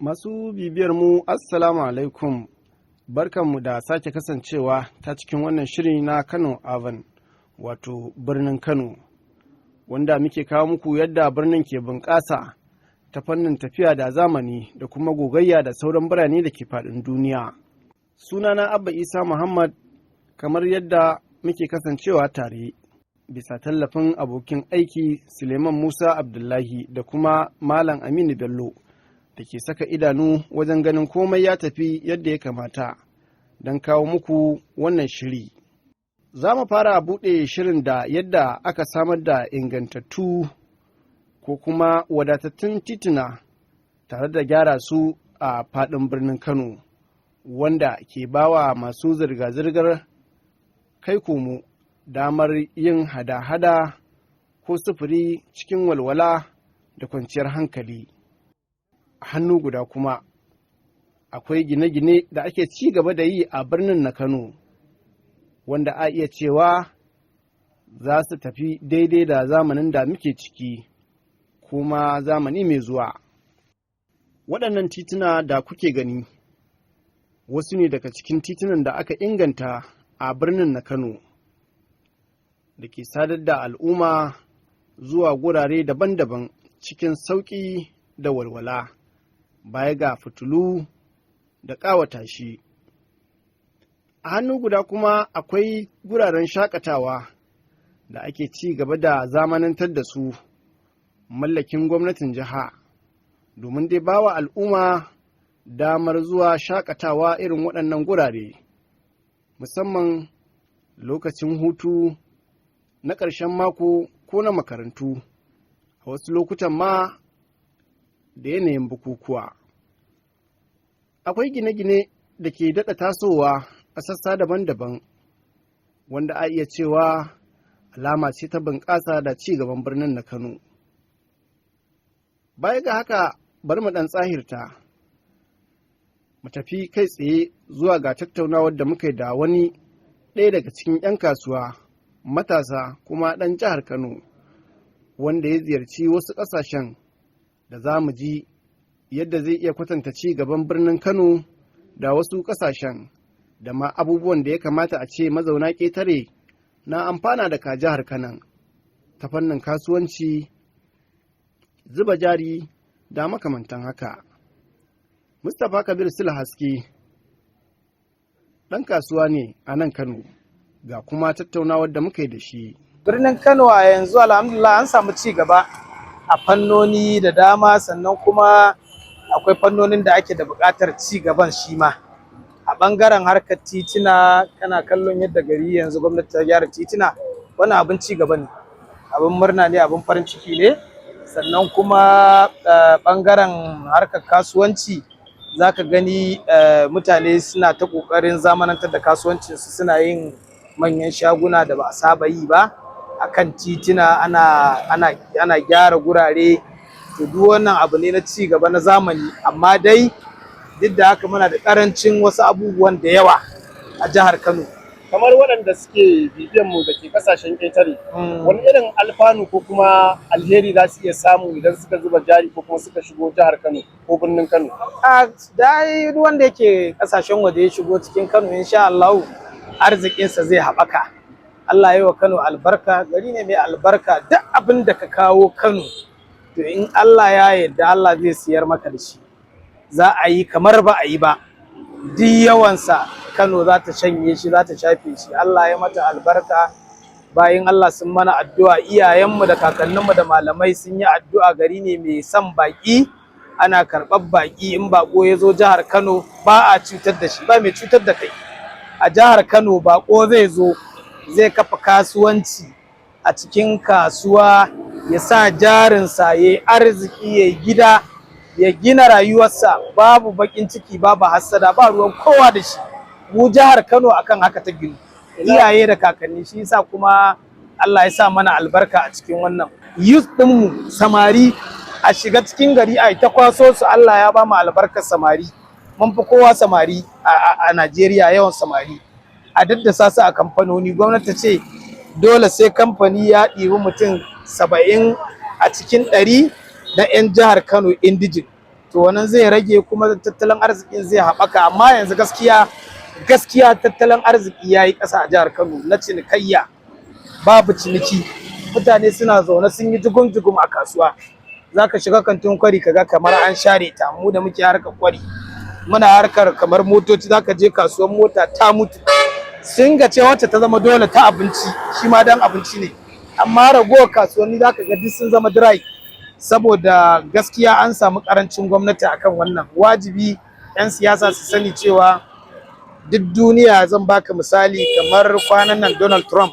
Masu bibiyar mu Assalamu alaikum, barkanmu da sake kasancewa ta cikin wannan shiri na Kano Avan, wato birnin Kano, wanda muke kawo muku yadda birnin ke bunƙasa ta fannin tafiya da zamani da kuma gogayya da sauran birane da ke faɗin duniya. Sunana Abba Isa Muhammad, kamar yadda muke kasancewa tare, bisa tallafin abokin aiki Suleiman Musa Abdullahi da kuma Malam Aminu Bello, da ke saka idanu wajen ganin komai ya tafi yadda ya kamata don kawo muku wannan shiri. Za mu fara buɗe shirin da yadda aka samar da ingantattu ko kuma wadatattun tituna tare da gyara su a faɗin birnin Kano, wanda ke bawa masu zirga-zirgar kai komo damar yin hada-hada ko sufuri cikin walwala da kwanciyar hankali. A hannu guda kuma akwai gine-gine da ake ci gaba da yi a birnin na Kano, wanda a iya cewa za su tafi daidai da zamanin da muke ciki, kuma zamani mai zuwa. Waɗannan tituna da kuke gani wasu ne daga cikin titunan da aka inganta a birnin na Kano, da ke sadar da al'umma zuwa gurare daban-daban cikin sauƙi da walwala, baya ga fitilu da ƙawata shi. A hannu guda kuma akwai guraren shakatawa da ake ci gaba da zamanantar da su, mallakin gwamnatin jiha, domin dai bawa al'umma damar zuwa shakatawa irin waɗannan gurare, musamman lokacin hutu na ƙarshen mako ko na makarantu, a wasu lokutan ma da yanayin bukukuwa. Akwai gine-gine da ke daɗa tasowa a sassa daban-daban, wanda a iya cewa alama ce ta bunƙasa da ci gaban birnin na Kano. Baya ga haka, bari mu ɗan tsahirta, mu tafi kai tsaye zuwa ga tattaunawar da muka yi da wani ɗaya daga cikin 'yan kasuwa matasa kuma ɗan jihar Kano, wanda ya ziyarci wasu ƙasashen, da za mu ji yadda zai iya kwatanta ci gaban birnin Kano da wasu ƙasashen, da ma abubuwan da ya kamata a ce mazauna ƙetare na amfana da ka jihar Kano ta fannin kasuwanci, zuba jari da makamantan haka. Mustapha Kabir Sula Haske ɗan kasuwa ne a nan Kano, ga kuma tattaunawar da muka yi da shi. Birnin Kano a yanzu alhamdulillah an samu ci gaba a fannoni da dama, sannan kuma akwai fannonin da ake da buƙatar ci gaban shi ma. A ɓangaren harkar titina, kana kallon yadda gari yanzu gwamnati ta gyara titina, wannan abin ci gaba ne, abin murna ne, abin farin ciki ne. Sannan kuma ɓangaren harkar kasuwanci, za ka gani mutane suna ta ƙoƙarin zamanantar da kasuwancinsu, suna yin manyan shaguna da ba a saba yi ba akan titina, ana gyara gurare. To duk wannan abu ne na ci gaba na zamani, amma dai duk da haka muna da karancin wasu abubuwan da yawa a jihar Kano. Kamar waɗanda suke bibiyan mu da ke kasashen ƙetare, wani irin alfanu ko kuma alheri za su iya samu idan suka zuba jari ko kuma suka shigo jihar Kano ko birnin Kano? A dai ruwan da yake kasashen waje ya shigo cikin Kano, insha Allah arzikinsa zai haɓaka. Allah ya wa Kano albarka, gari ne mai albarka. Duk abin da ka kawo Kano, to in Allah ya yarda Allah zai siyar maka da shi, za a yi kamar ba a yi ba. Duk yawansa Kano za ta shanye shi, za ta shafe shi. Allah ya mata albarka. Bayan Allah sun mana addu'a, iyayenmu da kakanninmu da malamai sun yi addu'a. Gari ne mai son baƙi, ana karɓar baƙi. In baƙo ya zo jihar Kano, ba a cutar da shi, ba mai cutar da kai. A jihar Kano baƙo zai zo, zai kafa kasuwanci a cikin kasuwa, ya sa jarinsa, ya yi arziki, ya yi gida, ya gina rayuwarsa, babu bakin ciki, babu hassada, ba ruwan kowa da shi. Mu jihar Kano akan haka ta ginu, iyaye da kakanni. Shi yasa kuma Allah ya sa mana albarka a cikin wannan. Youth ɗinmu, samari, a shiga cikin gari a ta kwaso su. Allah ya ba mu albarkar samari, mun fi kowa samari a Najeriya, yawan samari. A daddasa su a kamfanoni. Gwamnati ce dole sai kamfani ya ɗibi mutum 70 a cikin 100 na 'yan jihar Kano indijin. to wannan zai rage kuma tattalin arzikin zai haɓaka. Amma yanzu gaskiya tattalin arziki ya yi ƙasa a jihar Kano na cinikayya, babu ciniki, mutane suna zaune sun yi jugum a kasuwa. Za ka shiga kantin kwari kaga kamar an share ta. Mu da muke harkar kwari muna harkar kamar motoci, za ka je kasuwar mota ta mutu, sun ga ce wacce ta zama dole ta abinci, shi ma dan abinci ne, amma ragowar kasuwanni za ka ga duk sun zama dry, saboda gaskiya an samu karancin gwamnati akan wannan. Wajibi 'yan siyasa su sani cewa duk duniya, zan baka misali kamar kwanan nan Donald Trump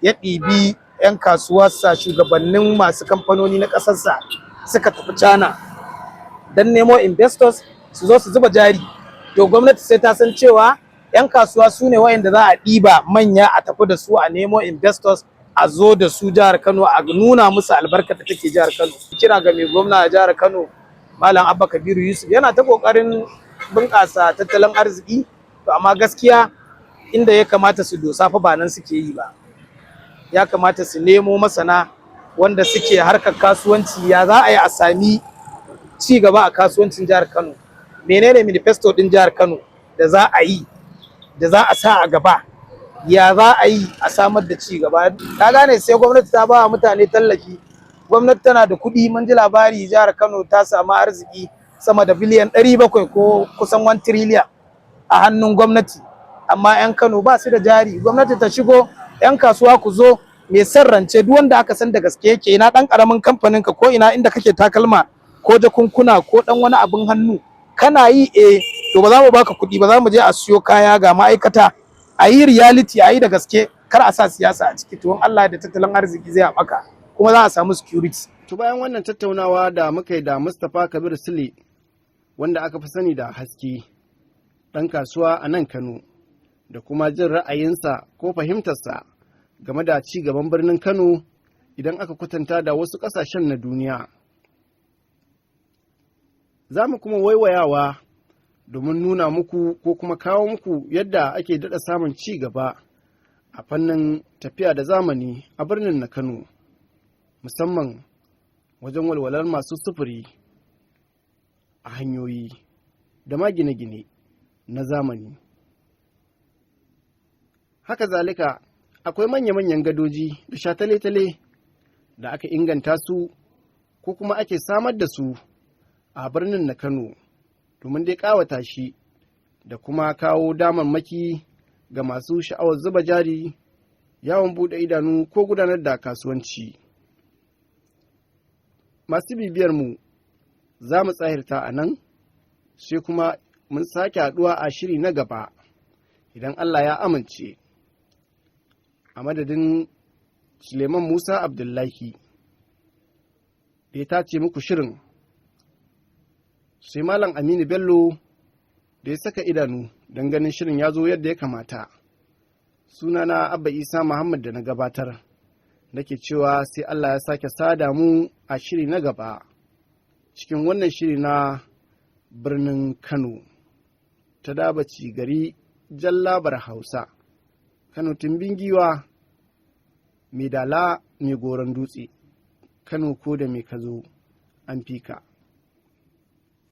ya ɗibi 'yan kasuwarsa, shugabannin masu kamfanoni na ƙasarsa suka tafi China don nemo investors su zo su zuba jari. To gwamnati sai ta san cewa 'yan kasuwa su ne wayanda za a ɗiba manya a tafi da su a nemo investors a zo da su jihar Kano, a nuna musu albarka da take jihar Kano. Kira ga mai gwamna a jihar Kano Malam Abba Kabiru Yusuf, yana ta kokarin bunƙasa tattalin arziki, to amma gaskiya inda ya kamata su dosa fa ba nan suke yi ba. Ya kamata su nemo masana wanda suke harkar kasuwanci, ya za a yi a sami ci gaba a kasuwancin jihar Kano. Menene manifesto din jihar Kano da za a yi, da za a sa a gaba, ya za a yi a samar da ci gaba. Ka gane, sai gwamnati ta ba mutane tallafi. Gwamnati tana da kuɗi, mun ji labari jihar Kano ta samu arziki sama da biliyan 700 ko kusan 1 trillion a hannun gwamnati, amma 'yan Kano ba su da jari. Gwamnati ta shigo, 'yan kasuwa ku zo, mai son rance duk wanda aka san da gaske yake, ina dan karamin kamfanin ka, ko ina inda kake takalma ko jakunkuna ko dan wani abin hannu kana yi, to ba za mu baka kuɗi ba, za mu je a siyo kaya ga ma'aikata, a yi reality, a yi da gaske, kar a sa siyasa a ciki. To Allah da tattalin arziki zai haɓaka kuma za a samu security. To bayan wannan tattaunawa da muka yi da Mustapha Kabir Sule, wanda aka fi sani da Haske, ɗan kasuwa a nan Kano, da kuma jin ra'ayinsa ko fahimtarsa game da ci gaban birnin Kano idan aka kwatanta da wasu ƙasashen na duniya. Za mu kuma waiwayawa domin nuna muku ko kuma kawo muku yadda ake daɗa samun ci gaba a fannin tafiya da zamani a birnin na Kano, musamman wajen walwalar masu sufuri a hanyoyi da ma gine-gine na zamani. Haka zalika akwai manya-manyan gadoji da shatale-tale da aka inganta su ko kuma ake samar da su a birnin na Kano domin dai ƙawata shi da kuma kawo damammaki ga masu sha'awar zuba jari, yawon buɗe idanu ko gudanar da kasuwanci. Masu bibiyar mu za mu tsahirta a nan, sai kuma mun sake haɗuwa a shiri na gaba idan Allah ya amince. A madadin Suleiman Musa Abdullahi da ya tace muku shirin, sai Malam Aminu Bello da ya saka idanu don ganin shirin ya zo yadda ya kamata. Sunana Abba Isa Muhammad da na gabatar, nake cewa sai Allah ya sake sada mu a shiri na gaba cikin wannan shiri na birnin Kano, ta dabaci gari jallabar Hausa, Kano tumbin giwa, mai dala mai goron dutse, Kano ko da mai ka zo an fika.